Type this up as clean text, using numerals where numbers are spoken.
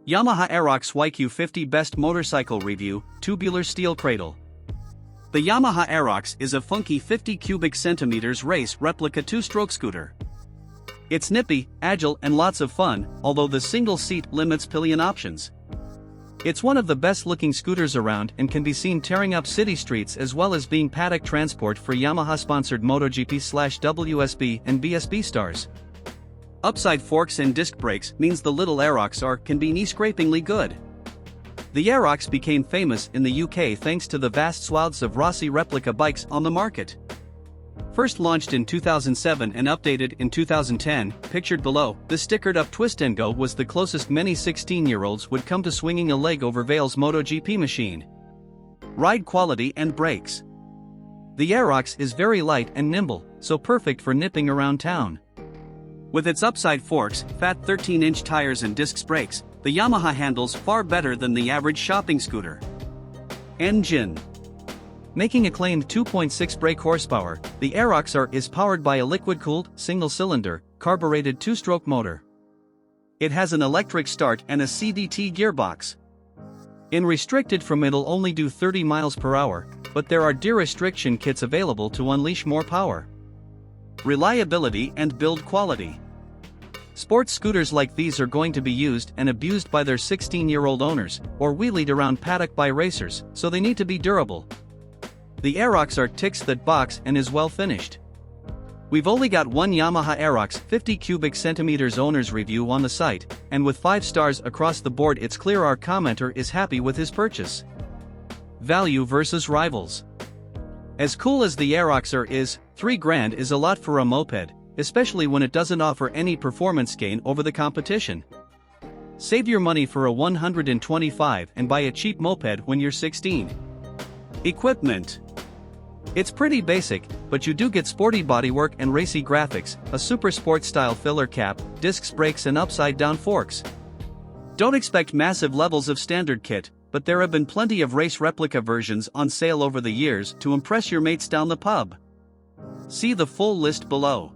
Yamaha AEROX YQ50 Best Motorcycle Review, Tubular Steel Cradle. The Yamaha AEROX is a funky 50 cubic centimeters race replica two-stroke scooter. It's nippy, agile and lots of fun, although the single seat limits pillion options. It's one of the best-looking scooters around and can be seen tearing up city streets as well as being paddock transport for Yamaha-sponsored MotoGP/WSB and BSB stars. Upside forks and disc brakes means the little AEROX can be knee-scrapingly good. The AEROX became famous in the UK thanks to the vast swaths of Rossi replica bikes on the market. First launched in 2007 and updated in 2010, pictured below, the stickered-up Twist & Go was the closest many 16-year-olds would come to swinging a leg over Vale's MotoGP machine. Ride quality and brakes. The AEROX is very light and nimble, so perfect for nipping around town. With its upside forks, fat 13-inch tires and disc brakes, the Yamaha handles far better than the average shopping scooter. Engine. Making a claimed 2.6 brake horsepower, the AEROX is powered by a liquid-cooled, single-cylinder, carbureted two-stroke motor. It has an electric start and a CDT gearbox. In restricted from it'll only do 30 miles per hour, but there are de-restriction kits available to unleash more power. Reliability and build quality. Sports scooters like these are going to be used and abused by their 16-year-old owners, or wheelied around paddock by racers, so they need to be durable. The AEROX ticks that box and is well finished. We've only got one Yamaha AEROX 50 cubic centimeters owner's review on the site, and with 5 stars across the board it's clear our commenter is happy with his purchase. Value versus rivals. As cool as the AEROX is, $3,000 is a lot for a moped, especially when it doesn't offer any performance gain over the competition. Save your money for a $125 and buy a cheap moped when you're 16. Equipment. It's pretty basic, but you do get sporty bodywork and racy graphics, a super sport style filler cap, discs brakes and upside-down forks. Don't expect massive levels of standard kit, but there have been plenty of race replica versions on sale over the years to impress your mates down the pub. See the full list below.